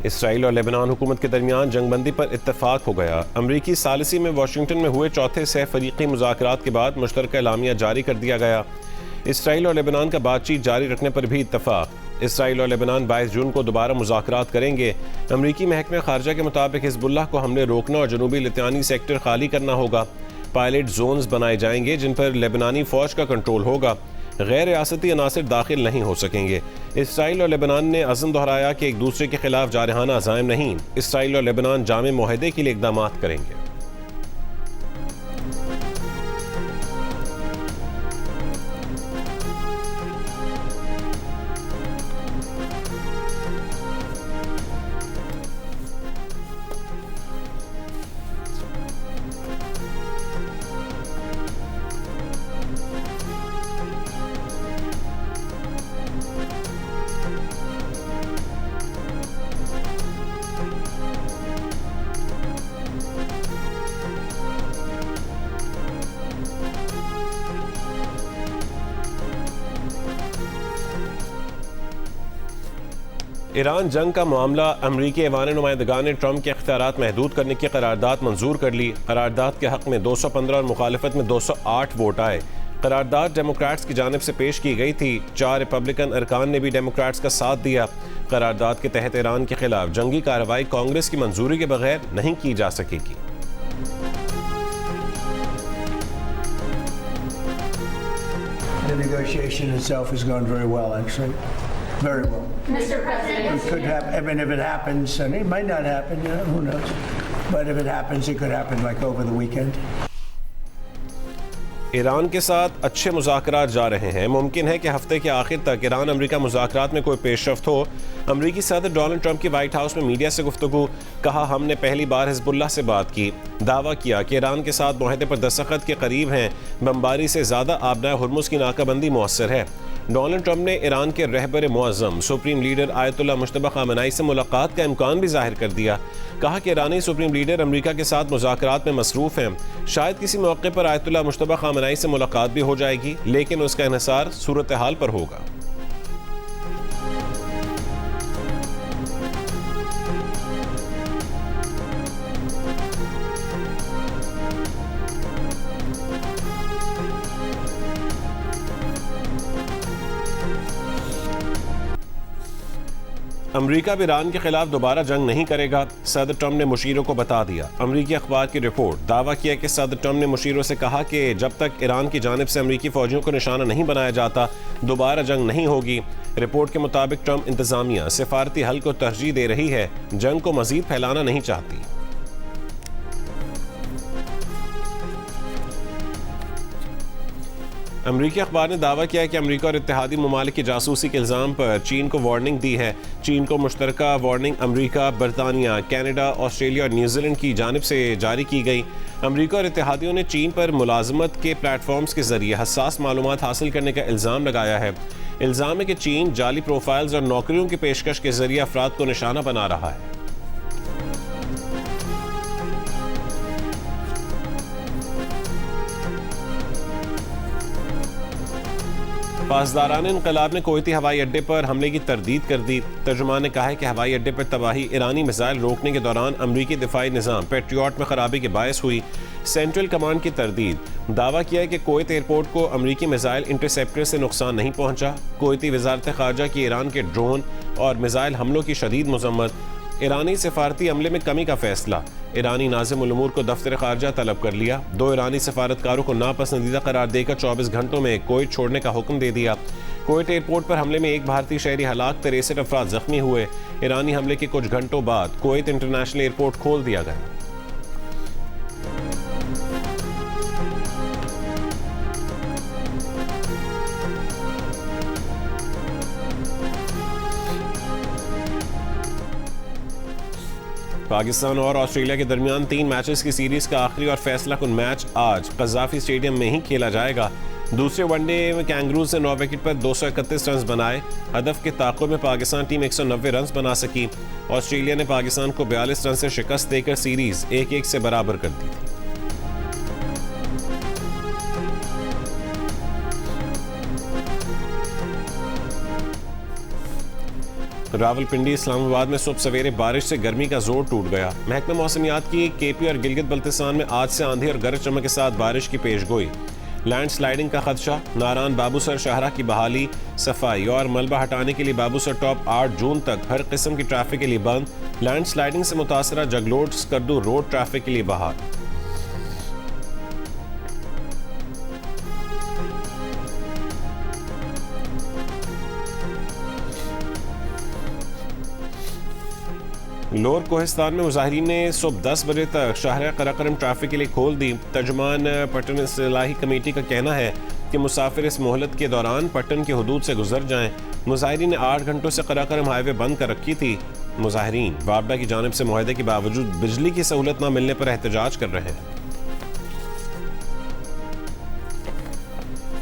Israel और Lebanon हुकूमत के दरमियान जंगबंदी पर इत्तफाक हो गया। अमरीकी सालिसी में वाशिंगटन में हुए चौथे सह फरीकी मुज़ाकरात के बाद मुश्तरका एलामिया जारी कर दिया गया। इसराइल और लेबनान का बातचीत जारी रखने पर भी इत्तफाक। इसराइल और लेबनान 22 जून को दोबारा मुज़ाकरात करेंगे। अमरीकी महकमे खारजा के मुताबिक हिज़्बुल्लाह को हमले रोकना और जनूबी लितानी सेक्टर खाली करना होगा। पायलट जोन्स बनाए जाएंगे जिन पर लेबनानी फ़ौज का कंट्रोल होगा। गैर रियासती अनासर दाखिल नहीं हो सकेंगे। इसराइल और लेबनान ने अज़्म दोहराया कि एक दूसरे के खिलाफ जारहाना अज़ाइम नहीं। इसराइल और लेबनान जामे मुआहदे के लिए इक़दाम करेंगे। ईरान जंग का मामला। अमरीकी ऐवान नुमाइंदगान ने ट्रंप के इख्तियारात महदूद करने की करारदाद मंजूर कर ली। करारदाद के हक में 215 और मुखालिफत में 208 वोट आए। करारदाद डेमोक्रेट्स की जानिब से पेश की गई थी। 4 रिपब्लिकन अरकान ने भी डेमोक्रेट्स का साथ दिया। करारदाद के तहत ईरान के खिलाफ जंगी कार्रवाई कांग्रेस की मंजूरी के बगैर नहीं की जा सकेगी। The negotiation itself has gone very well, actually. Very well. Mr. President, It could happen. I mean, if it happens, and it might not happen, you know, who knows? But if it happens, it could happen like over the weekend. Iran के साथ अच्छे मुज़ाकरात जा रहे हैं। मुमकिन है कि हफ्ते के आखिर तक ईरान अमेरिका मुज़ाकरात में कोई पेशरफ्त हो। अमरीकी सदर डोनाल्ड ट्रंप की वाइट हाउस में मीडिया से गुफ्तगू। कहा, हमने पहली बार हिज़्बुल्लाह से बात की। दावा किया कि ईरान के साथ मुआहदे पर दस्तखत के करीब हैं। बमबारी से ज़्यादा आबनाए हुर्मुज़ की नाकाबंदी मुअस्सर है। डोनाल्ड ट्रंप ने ईरान के रहबर मुअज़्ज़म सुप्रीम लीडर आयतुल्लाह मुश्तबा ख़ामेनी से मुलाकात का इम्कान भी जाहिर कर दिया। कहा कि ईरानी सुप्रीम लीडर अमेरिका के साथ मुज़ाकरात में मसरूफ़ हैं। शायद किसी मौके पर आयतुल्लाह मुश्तबा ख़ामेनी से मुलाकात भी हो जाएगी, लेकिन उसका इन्हिसार सूरत हाल पर होगा। अमरीका भी ईरान के खिलाफ दोबारा जंग नहीं करेगा। सदर ट्रंप ने मुशीरों को बता दिया। अमरीकी अखबार की रिपोर्ट। दावा किया कि सदर ट्रंप ने मुशीरों से कहा कि जब तक ईरान की जानिब से अमरीकी फौजियों को निशाना नहीं बनाया जाता, दोबारा जंग नहीं होगी। रिपोर्ट के मुताबिक ट्रंप इंतजामिया सिफारती हल को तरजीह दे रही है, जंग को मजीद फैलाना नहीं चाहती। अमरीकी अखबार ने दावा किया कि अमरीका और इत्तेहादी ममालिक की जासूसी के इल्ज़ाम पर चीन को वार्निंग दी है। चीन को मुश्तरका वार्निंग अमरीका, बरतानिया, कनाडा, ऑस्ट्रेलिया और न्यूजीलैंड की जानिब से जारी की गई। अमरीका और इत्तेहादियों ने चीन पर मुलाजमत के प्लेटफॉर्म्स के जरिए हसास मालूमात हासिल करने का इल्ज़ाम लगाया है। इल्ज़ाम है कि चीन जाली प्रोफाइल्स और नौकरियों की पेशकश के जरिए अफराद को निशाना बना रहा है। पासदारान इनकलाब ने कोयती हवाई अड्डे पर हमले की तरदीद कर दी। तर्जुमान ने कहा है कि हवाई अड्डे पर तबाही ईरानी मिसाइल रोकने के दौरान अमरीकी दिफाई निज़ाम पेट्रियट में खराबी के बायस हुई। सेंट्रल कमांड की तरदीद। दावा किया है कि कोयत एयरपोर्ट को अमरीकी मिसाइल इंटरसेप्टर से नुकसान नहीं पहुंचा। कोयती वजारत खारजा की ईरान के ड्रोन और मिसाइल हमलों की शदीद मजम्मत। ईरानी सिफारती अमले में कमी का फैसला। ईरानी नाज़िम उल उमूर को दफ्तर खारजा तलब कर लिया। 2 ईरानी सफारतकारों को नापसंदीदा करार देकर 24 घंटों में कोयत छोड़ने का हुक्म दे दिया। कोयत एयरपोर्ट पर हमले में एक भारतीय शहरी हलाक, 63 अफराद जख्मी हुए। ईरानी हमले के कुछ घंटों बाद कोयत इंटरनेशनल एयरपोर्ट खोल दिया गया। पाकिस्तान और ऑस्ट्रेलिया के दरमियान 3 मैचेस की सीरीज का आखिरी और फैसला कुन मैच आज कज़ाफी स्टेडियम में ही खेला जाएगा। दूसरे वनडे में कैंगरूज ने 9 विकेट पर 231 रन बनाए। हदफ के ताक़ुब में पाकिस्तान टीम 190 रन बना सकी। ऑस्ट्रेलिया ने पाकिस्तान को 42 रन से शिकस्त देकर सीरीज 1-1 से बराबर कर दी थी। रावलपिंडी इस्लामाबाद में सुबह सवेरे बारिश से गर्मी का जोर टूट गया। महकमा मौसमियात की केपी और गिलगित बल्तिस्तान में आज से आंधी और गरज चमक के साथ बारिश की पेशगोई। लैंड स्लाइडिंग का खदशा, नारायण बाबूसर शाहरा की बहाली, सफाई और मलबा हटाने के लिए बाबूसर टॉप 8 जून तक हर किस्म की ट्रैफिक के लिए बंद। लैंड स्लाइडिंग से मुतासरा जगलोड स्कर्दू रोड ट्रैफिक के लिए बहाल। लोअर कोहिस्तान में मुजाहिरीन ने सुबह 10 बजे तक शाहरा कराकरम ट्रैफिक के लिए खोल दी। तर्जुमान पट्टन इस्लाही कमेटी का कहना है कि मुसाफिर इस मोहलत के दौरान पट्टन की हदूद से गुजर जाएं। मुजाहिरीन ने 8 घंटों से कराकरम हाईवे बंद कर रखी थी। मुजाहिरीन वापडा की जानिब से मुआहदे के बावजूद बिजली की सहूलत न मिलने पर एहतजाज कर रहे हैं।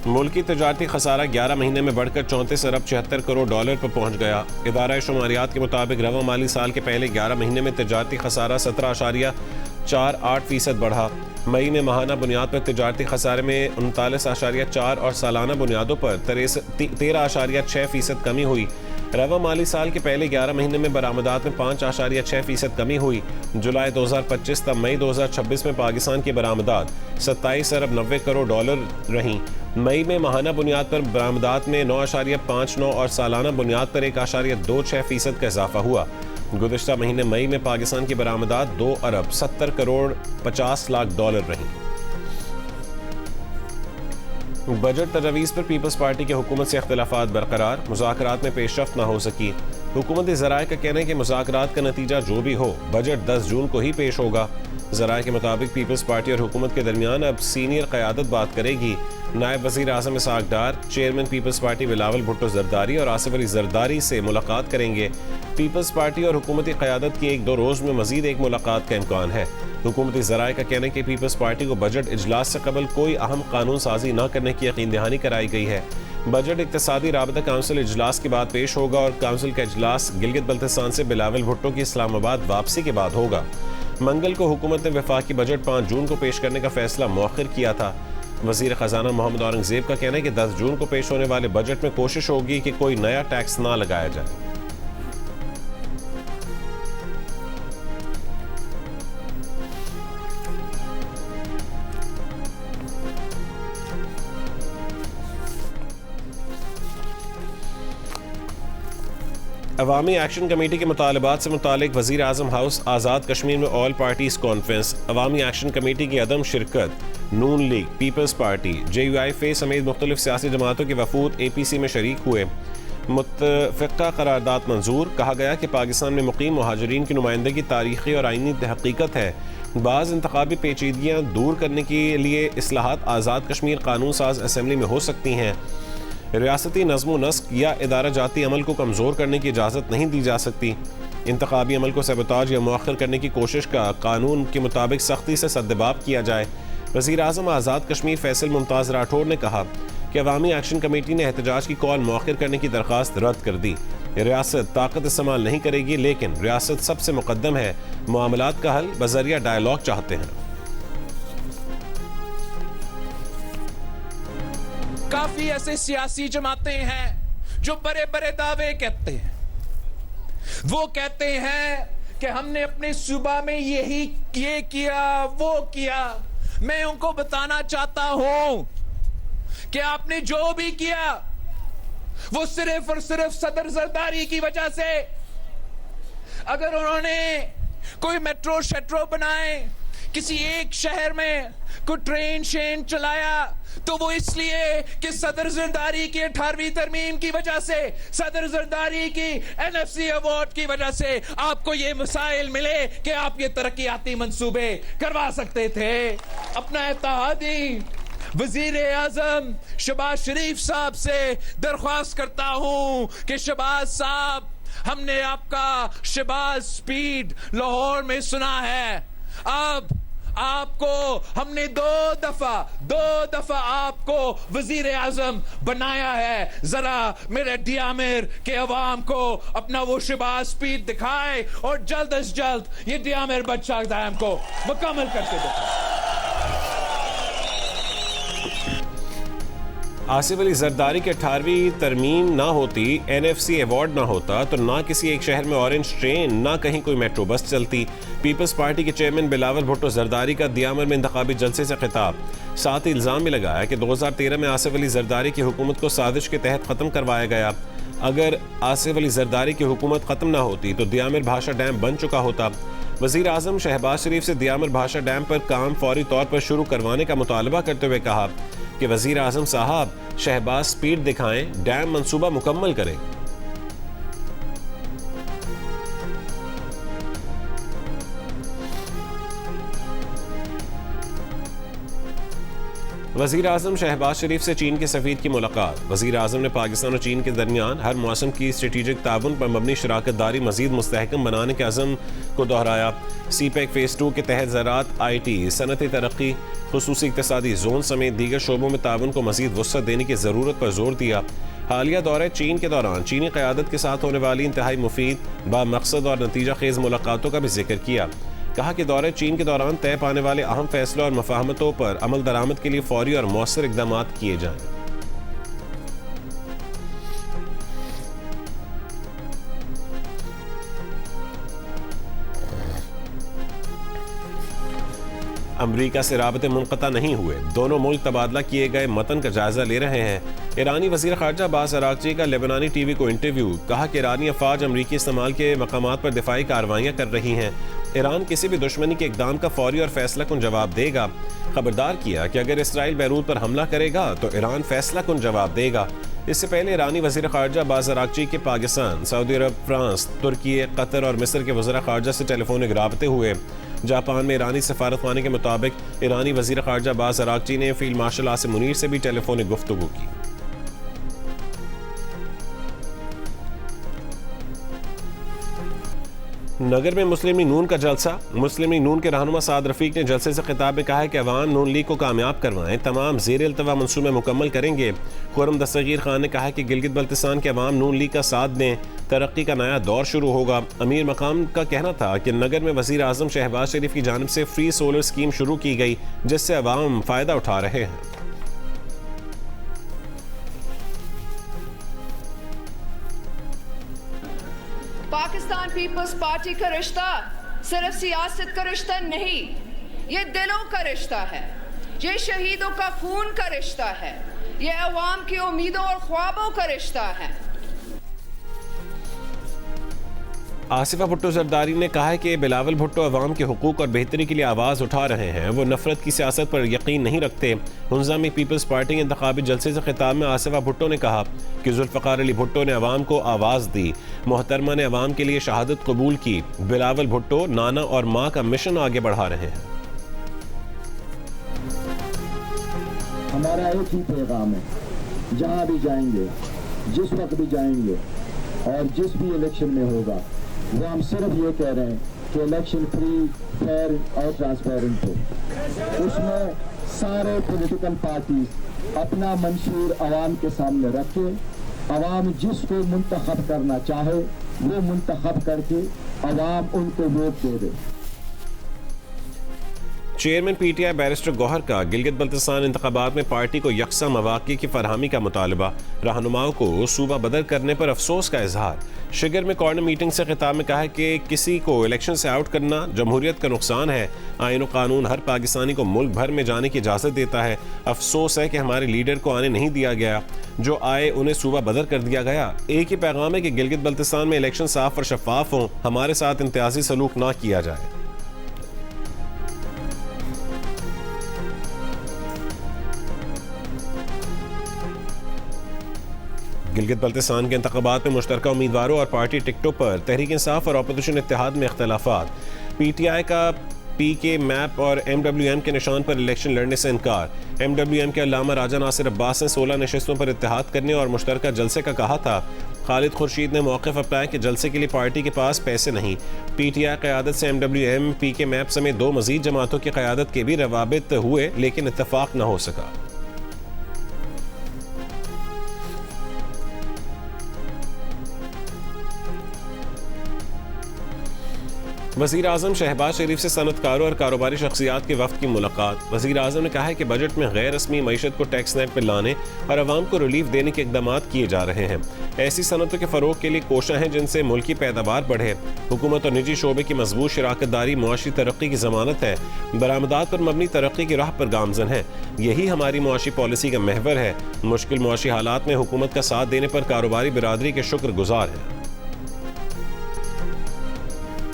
मुल्की तजारती खसारा 11 महीने में बढ़कर 34 अरब 76 करोड़ डॉलर पर पहुंच गया। इदारा शुमारियात के मुताबिक रवा माली साल के पहले 11 महीने में तजारती खसारा 17.48% बढ़ा। मई में माहाना बुनियाद पर तजारती खसारे में 39.4 और सालाना बुनियादों पर 13.6% कमी हुई। रवा माली साल के पहले 11 महीने में बरामदात में 5.6% कमी हुई। जुलाई 2025 तक मई 2026 में पाकिस्तान की बरामदात 27 अरब 90 करोड़ डॉलर रहीं। मई में माहाना बुनियाद पर बरामदात में 9.59 और सालाना बुनियाद पर 1.26% का इजाफा हुआ। गुज़िश्ता महीने मई में पाकिस्तान की बरामदात 2 अरब 70 करोड़ 50 लाख डॉलर रहीं। बजट तजवीज़ पर पीपल्स पार्टी की हुकूमत से इख्तिलाफात बरकरार, मुज़ाकरात में पेशरफ्त न हो सकी। हुकूमती ज़राए का कहना है कि मुज़ाकरात का नतीजा जो भी हो बजट 10 जून को ही पेश होगा। ज़राए के मुताबिक पीपल्स पार्टी और हुकूमत के दरमियान अब सीनियर क़यादत बात करेगी। नायब वज़ीर आज़म Ishaq Dar, chairman People's party Bilawal Bhutto Zardari और आसिफ अली जरदारी से मुलाकात करेंगे। पीपल्स पार्टी और हुकूमती क़यादत की 1-2 रोज़ में मज़ीद एक मुलाकात का इम्कान है। हुकूमती ज़राए का कहना है कि पीपल्स पार्टी को बजट इजलास से कबल कोई अहम कानून साजी न करने की यकीन दहानी कराई गई है। बजट इक़्तिसादी राबता काउंसिल इजलास के बाद पेश होगा और काउंसिल का इजलास गिलगित बल्तिस्तान से बिलावल भुट्टो की इस्लामाबाद वापसी के बाद होगा। मंगल को हुकूमत ने वफाकी बजट 5 जून को पेश करने का फैसला मौखिर किया था। वज़ीर ख़जाना मोहम्मद औरंगज़ेब का कहना है कि 10 जून को पेश होने वाले बजट में कोशिश होगी कि कोई नया टैक्स ना लगाया जाए। अवामी एक्शन कमेटी के मुतालबात से मुतालिक वज़ीर आज़म हाउस आज़ाद कश्मीर में ऑल पार्टीज़ कॉन्फ्रेंस। अवामी एक्शन कमेटी की अदम शिरकत, नून लीग, पीपल्स पार्टी, JUIF समेत मुख्तलिफ सियासी जमातों के वफूद APC में शरीक हुए। मुत्तफ़िक़ा करारदाद मंजूर। कहा गया कि पाकिस्तान में मुकीम मुहाजिरीन की नुमाइंदगी तारीख़ी और आइनी हकीकत है। बाज़ इंतखाबी पेचीदगियाँ दूर करने के लिए इस्लाहात आज़ाद कश्मीर कानून साज असम्बली में हो सकती हैं। रियासती नज़्म व नस्क या इदारा जाती अमल को कमज़ोर करने की इजाज़त नहीं दी जा सकती। इंतखाबी अमल को सबताज या मुअख्खर करने की कोशिश का कानून के मुताबिक सख्ती से सद्दबाब किया जाए। वज़ीर आज़म आज़ाद कश्मीर फैसल मुमताज़ राठौर ने कहा कि अवामी एक्शन कमेटी ने एहतजाज की कॉल मौखिर करने की दरख्वास्त रद्द कर दी। रियासत ताकत इस्तेमाल नहीं करेगी, लेकिन रियासत सबसे मुकद्दम है। मामलात का हल बज़रिया डायलॉग चाहते हैं। काफी ऐसे सियासी जमातें हैं जो बड़े बड़े दावे कहते हैं। वो कहते हैं कि हमने अपने सूबा में ये किया वो किया। मैं उनको बताना चाहता हूं कि आपने जो भी किया वो सिर्फ और सिर्फ सदर जरदारी की वजह से। अगर उन्होंने कोई मेट्रो शेट्रो बनाए, किसी एक शहर में कोई ट्रेन शेन चलाया, तो वो इसलिए कि सदर जरदारी की 18वीं तरमीम की वजह से, सदर जरदारी की NFC अवार्ड की वजह से आपको ये मसाइल मिले कि आप ये तरक्याती मंसूबे करवा सकते थे। अपना इत्तेहादी वजीर आजम शहबाज शरीफ साहब से दरख्वास्त करता हूं कि शहबाज साहब, हमने आपका शहबाज स्पीड लाहौर में सुना है। अब आपको हमने दो दफा आपको वजीर आजम बनाया है। जरा मेरे डियामिर के अवाम को अपना वो शहबाज स्पीड दिखाए और जल्द अज जल्द ये डियामिर बच्चा डैम को मुकम्मल करके दिखाए। आसिफ अली जरदारी की 18वीं तरमीम ना होती, NFC अवार्ड ना होता तो ना किसी एक शहर में ऑरेंज ट्रेन, ना कहीं कोई मेट्रो बस चलती। पीपल्स पार्टी के चेयरमैन बिलावल भुट्टो जरदारी का दियामर में इंतखाबी जलसे से खिताब। साथ ही इल्ज़ाम भी लगाया कि 2013 में आसिफ अली जरदारी की हुकूमत को साजिश के तहत ख़त्म करवाया गया। अगर आसिफ अली जरदारी की हुकूमत ख़त्म ना होती तो दियामर भाषा डैम बन चुका होता। वज़ीर आज़म शहबाज शरीफ से दियामर भाषा डैम पर काम फौरी तौर पर शुरू करवाने का मुतालबा करते हुए कहा कि वज़ीर आज़म साहब शहबाज स्पीड दिखाएं, डैम मंसूबा मुकम्मल करें। वज़ीर आज़म शहबाज शरीफ से चीन के सफ़ीर की मुलाकात। वज़ीर आज़म ने पाकिस्तान और चीन के दरमियान हर मौसम की स्ट्रेटेजिक ताउन पर मबनी शराकत दारी मज़ीद मुस्तहकम बनाने के अज़म को दोहराया। CPEC फ़ेज़ 2 के तहत ज़राअत, IT, सनअती तरक्की, खुसूसी इक़्तिसादी जोन समेत दीगर शोबों में ताउन को मज़ीद वुसअत देने की ज़रूरत पर जोर दिया। हालिया दौरे चीन के दौरान चीनी क़यादत के साथ होने वाली इंतहाई मुफीद, बामक़सद और नतीजा खेज़ मुलाकातों का भी जिक्र किया। कहा कि दौरे चीन के दौरान तय पाने वाले अहम फैसलों और मफाहमतों पर अमल दरामद के लिए फौरी और मौसर इक़दाम किए जाएं। अमरीका से राबते मुनक़ता नहीं हुए, दोनों मुल्क तबादला किए गए मतन का जायजा ले रहे हैं। ईरानी वज़ीर ख़ारजा अब्बास अराग़ची का लेबनानी TV को इंटरव्यू। कहा कि ईरानी अफ़वाज अमरीकी इस्तेमाल के मकामात पर दिफाई कार्रवाइयाँ कर रही हैं। ईरान किसी भी दुश्मनी के इक़दाम का फौरी और फैसला कुन जवाब देगा। खबरदार किया कि अगर इसराइल बैरूत पर हमला करेगा तो ईरान फैसला कुन जवाब देगा। इससे पहले ईरानी वज़ीर ख़ारजा अब्बास अराग़ची के पाकिस्तान, सऊदी अरब, फ्रांस, तुर्की, कतर और मिस्र के वज़ीर ख़ारजा से टेलीफोनिक राबते हुए। जापान में ईरानी सफारतखाने के मुताबिक ईरानी वज़ीर ख़ारजा अब्बास अराग़ची ने फील्ड मार्शल आसिम मुनीर से भी टेलीफोनिक गुफ्तगू की। नगर में मुस्लिम लीग नून का जलसा। मुस्लिम लीग नून के रहनुमा साद रफीक ने जलसे से खिताब में कहा है कि अवाम नून लीग को कामयाब करवाएं, तमाम ज़ेर इल्तवा मंसूबे मुकम्मल करेंगे। खुर्रम दस्तगीर खान ने कहा है कि गिलगित बल्तिस्तान के अवाम नून लीग का साथ दें, तरक्की का नया दौर शुरू होगा। अमीर मकाम का कहना था कि नगर में वज़ीर आज़म शहबाज शरीफ की जानिब से फ्री सोलर स्कीम शुरू की गई, जिससे अवाम फ़ायदा उठा रहे हैं। पाकिस्तान पीपल्स पार्टी का रिश्ता सिर्फ सियासत का रिश्ता नहीं, ये दिलों का रिश्ता है, ये शहीदों का खून का रिश्ता है, ये अवाम की उम्मीदों और ख्वाबों का रिश्ता है। आसिफा भुट्टो जरदारी ने कहा है कि बिलावल भुट्टो अवाम के हुकूक और बेहतरी के लिए आवाज़ उठा रहे हैं। वो नफरत की सियासत पर यकीन नहीं रखते। हुंजा में पीपल्स पार्टी के इंतखाबी जलसे से खिताब में आसिफा भुट्टो ने कहा कि जुल्फ़िकार अली भुट्टो ने अवाम को आवाज़ दी। मोहतरमा ने अवाम के लिए शहादत कबूल की। बिलावल भुट्टो नाना और माँ का मिशन आगे बढ़ा रहे हैं। हमारा एक ही पैगाम है, जहाँ भी जाएंगे, जिस वक्त भी जाएंगे और जिस भी इलेक्शन में होगा, वो हम सिर्फ ये कह रहे हैं कि इलेक्शन फ्री, फेयर और ट्रांसपेरेंट हो। उसमें सारे पॉलिटिकल पार्टीज अपना मंशूर आवाम के सामने रखें। आवाम जिसको मुंतखब करना चाहे वो मुंतखब करके आवाम उनको वोट दे दे। चेयरमैन PTI बैरिस्टर गौहर का गिलगित बल्तिस्तान इंतखाबात में पार्टी को यकसा मौक़े की फरहमी का मुतालबा। रहनुमाओं को सूबा बदल करने पर अफसोस का इजहार। शिगर में कॉर्नर मीटिंग से खिताब में कहा है कि किसी को इलेक्शन से आउट करना जमहूरियत का नुकसान है। आईन और कानून हर पाकिस्तानी को मुल्क भर में जाने की इजाज़त देता है। अफसोस है कि हमारे लीडर को आने नहीं दिया गया, जो आए उन्हें सूबा बदल कर दिया गया। एक ही पैगाम है कि गिलगित बल्तिस्तान में इलेक्शन साफ और शफाफ हों, हमारे साथ इम्तियाजी सलूक ना किया जाए। गिलगित बल्तिस्तान के इंतखाबात में मुश्तरका उम्मीदवारों और पार्टी टिकटों पर तहरीक इंसाफ और अपोजिशन इत्तेहाद में इख्तलाफात। PTI का PK, मैप और MWM के निशान पर इलेक्शन लड़ने से इनकार। MWM के अल्लामा राजा नासिर अब्बास ने 16 नशिस्तों पर इत्तेहाद करने और मुश्तरका जलसे का कहा था। खालिद खुर्शीद ने मौक़िफ़ अपनाया कि जलसे के लिए पार्टी के पास पैसे नहीं। PTI क़यादत से MWM, PK, मैप समेत 2 मज़ीद जमातों की क़यादत के भी रवाबित हुए, लेकिन इत्तफ़ाक़ न हो सका। वज़ीर आज़म शहबाज शरीफ से सनतकारों और कारोबारी शख्सियात के वफ्द की मुलाकात। वज़ीर आज़म ने कहा है कि बजट में गैर रस्मी मईशत को टैक्स नेट पर लाने और अवाम को रिलीफ देने के इकदाम किए जा रहे हैं। ऐसी सनतों के फ़रोग के लिए कोशिश हैं जिनसे मुल्की पैदावार बढ़े। हुकूमत और निजी शोबे की मजबूत शराकतदारी मुआशी तरक्की की ज़मानत है। बरामदात पर मबनी तरक्की की राह पर गामजन है। यही हमारी मुआशी पॉलिसी का महवर है। मुश्किल मुआशी हालात में हुकूमत का साथ देने पर कारोबारी बिरादरी के शुक्रगुजार हैं।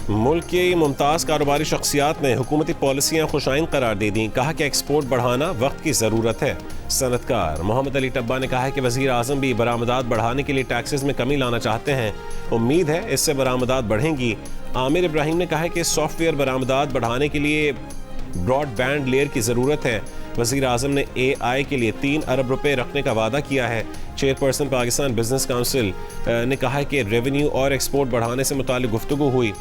मुल्क की मुमताज़ कारोबारी शख्सियात ने हुकूमती पॉलिसियाँ खुशाइन करार दे दी। कहा कि एक्सपोर्ट बढ़ाना वक्त की ज़रूरत है। सनतकार मोहम्मद अली टब्बा ने कहा है कि वज़ीर आज़म भी बरामदात बढ़ाने के लिए टैक्सेस में कमी लाना चाहते हैं। उम्मीद है इससे बरामदात बढ़ेंगी। आमिर इब्राहिम ने कहा है कि सॉफ्टवेयर बरामदात बढ़ाने के लिए ब्रॉडबैंड लेयर की ज़रूरत है। वज़ीर आज़म ने AI के लिए 3 अरब रुपए रखने का वादा किया है। चेयरपर्सन पाकिस्तान बिजनेस काउंसिल ने कहा है कि रेवेन्यू और एक्सपोर्ट बढ़ाने से मुताल्लिक़ गुफ्तगू हुई।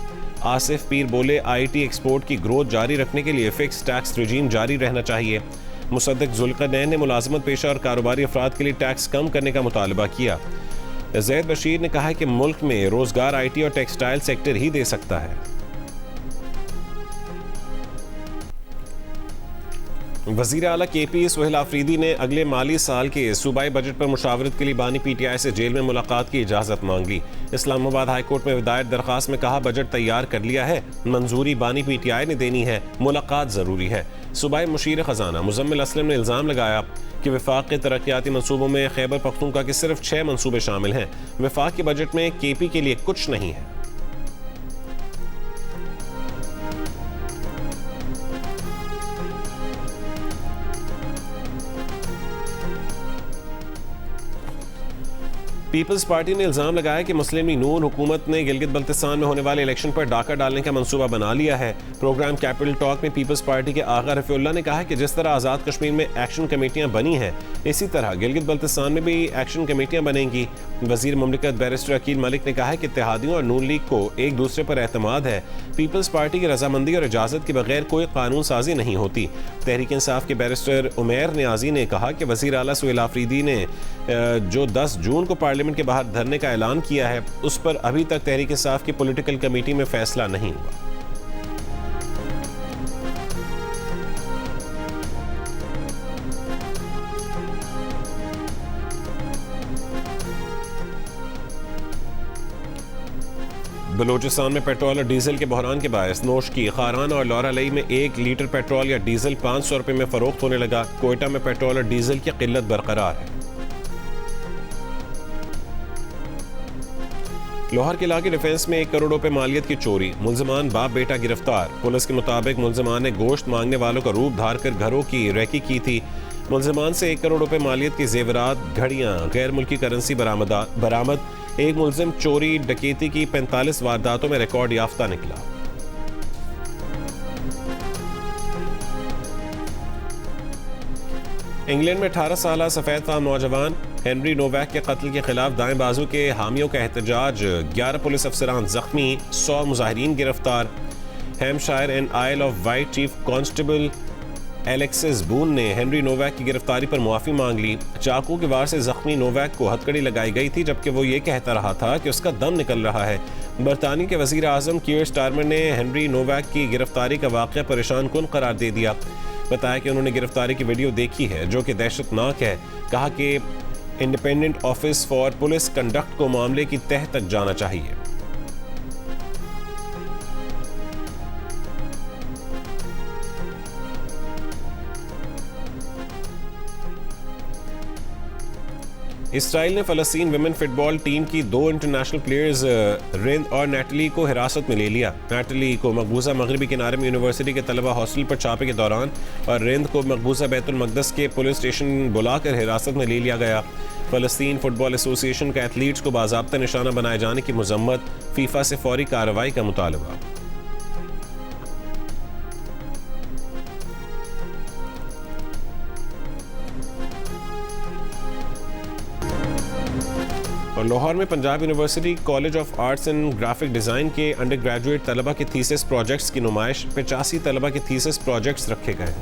आसिफ पीर बोले IT एक्सपोर्ट की ग्रोथ जारी रखने के लिए फिक्स टैक्स रजीम जारी रहना चाहिए। मुसद्दिक जुल्करनैन ने मुलाजमत पेशा और कारोबारी अफराद के लिए टैक्स कम करने का मुतालबा किया। ज़ैद बशीर ने कहा है कि मुल्क में रोजगार IT और टेक्सटाइल सेक्टर ही दे सकता है। वज़ीर आला KP सुहेल आफरीदी ने अगले माली साल के सूबाई बजट पर मुशावरत के लिए बानी PTI से जेल में मुलाकात की इजाज़त मांग ली। इस्लामाबाद हाई कोर्ट में विदायत दरख्वास्त में कहा बजट तैयार कर लिया है, मंजूरी बानी PTI ने देनी है, मुलाकात ज़रूरी है। सूबाई मुशीर ख़जाना मुज़म्मिल असलम ने इल्ज़ाम लगाया कि वफाक के तरक्याती मनसूबों में खैबर पख्तूनख्वा के सिर्फ 6 मनसूबे शामिल हैं। वफाक के बजट में KP के लिए कुछ नहीं है। पीपल्स पार्टी ने इल्जाम लगाया कि मुस्लिम लीग नून हुकूमत ने गिलगित बल्तिस्तान में होने वाले इलेक्शन पर डाका डालने का मंसूबा बना लिया है। प्रोग्राम कैपिटल टॉक में पीपल्स पार्टी के आगा रफीउल्लाह ने कहा कि जिस तरह आज़ाद कश्मीर में एक्शन कमेटियां बनी हैं, इसी तरह गिलगित बल्तिस्तान में भी एक्शन कमेटियां बनेंगी। वजीर मुमलिकत बैरिस्टर अकील मलिक ने कहा है कि इत्तेहादियों और नून लीग को एक दूसरे पर एतमाद है। पीपल्स पार्टी की रजामंदी और इजाज़त के बगैर कोई कानून साजी नहीं होती। तहरीक इंसाफ के बैरिस्टर उमैर नियाजी ने कहा कि वज़ीर आला सुहेल आफरीदी ने जो 10 जून को पार्लियामेंट के बाहर धरने का ऐलान किया है, उस पर अभी तक तहरीक इंसाफ की पॉलिटिकल कमेटी में फैसला नहीं हुआ। बलूचिस्तान में पेट्रोल और डीजल के बहरान के बायस नोश की खारान और लौरालई में 1 लीटर पेट्रोल या डीजल 500 रुपये में फरोख्त होने लगा। कोयटा में पेट्रोल और डीजल की किल्लत बरकरार है। लोहार किला के डिफेंस में 1 करोड़ रुपए मालियत की चोरी, मुलजमान बाप बेटा गिरफ्तार। पुलिस के मुताबिक मुलजमान ने गोश्त मांगने वालों का रूप धार कर घरों की रैकी की थी। मुलजमान से 1 करोड़ रुपए मालियत की जेवरात, घड़ियां, गैर मुल्की करेंसी बरामद। एक मुलजिम चोरी डकैती की 45 वारदातों में रिकॉर्ड याफ्ता निकला। इंग्लैंड में 18 साल सफेद फाम नौजवान हेनरी नोवैक के कत्ल के खिलाफ दाएं बाजू के हामियों का एहतजाज, 11 पुलिस अफसरान जख्मी, 100 मुजाहिरीन गिरफ्तार। Hampshire and Isle of Wight chief constable Alexis Boon ने हेनरी नोवैक की गिरफ्तारी पर मुआफ़ी मांग ली। चाकू के वार से जख्मी नोवैक को हथकड़ी लगाई गई थी, जबकि वो ये कहता रहा था कि उसका दम निकल रहा है। बरतानिया के वज़ीर आज़म कीयर स्टारमर ने हेनरी नोवैक की गिरफ्तारी का वाक़या परेशान कुन करार दे दिया। बताया कि उन्होंने गिरफ्तारी की वीडियो देखी है जो कि दहशतनाक है। कहा कि independent office for police conduct को मामले की तह तक जाना चाहिए। इसराइल ने फ़लस्तीन विमेन फुटबॉल टीम की 2 इंटरनेशनल प्लेयर्स रिंद और नैटली को हिरासत में ले लिया। नैटली को मकबूजा मगरबी किनारे में यूनिवर्सिटी के तलबा हॉस्टल पर छापे के दौरान और रिंद को मकबूजा बैतुल मक़दस के पुलिस स्टेशन बुलाकर हिरासत में ले लिया गया। फ़लस्तीन फुटबॉल एसोसिएशन का एथलीट्स को बाज़ाब्ता निशाना बनाए जाने की मज़म्मत, फीफा से फौरी कार्रवाई का मुतालबा। और लाहौर में Punjab university college of arts and graphic design के अंडर ग्रेजुएट तलबा के थीसिस प्रोजेक्ट्स की नुमाइश, 85 तलबा के थीसिस प्रोजेक्ट्स रखे गए।